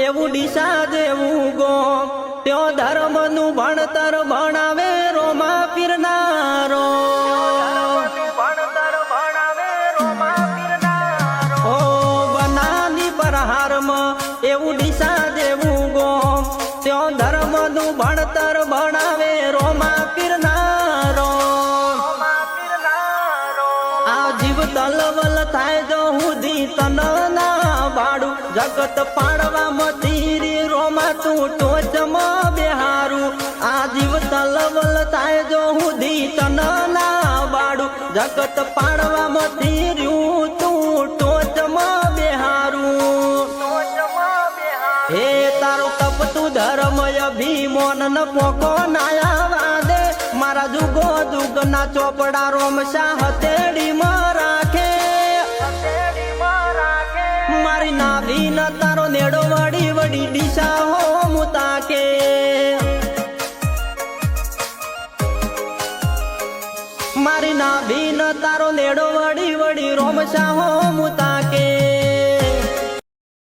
એવું ડીસા જેવું ગોમ ત્યો ધર્મનું ભણતર ભણાવે રોમા પીરનારો ઓ બનાની પરહારમાં એવું ડીસા જેવું ગોમ ત્યો ધર્મનું ભણતર ભણાવે રોમા પીરનારો આ જીવ તલવલ થાય જો હુધી તન ના બાડું જગત પાડવામાં તીરી રોમા તું ટોચમાં બેહારું આ જીવ તલવલ થાય જો હુધી તન ના બાડું જગત પાડવામાં તીર્યું તું ટોચમાં બેહારું હે તારો તપતું ધર્મ અભિમોન ન પોકો નાયા દે મારા જુગો જુગ ના ચોપડા રોમ શાહ હથેળીમાં રાખે મારી નાભી ન તારો નેડો વડી વડી દિશા હો મુતાકે મારી નાભી ન તારો નેડો વડી વડી રોમ શાહ હો મુતાકે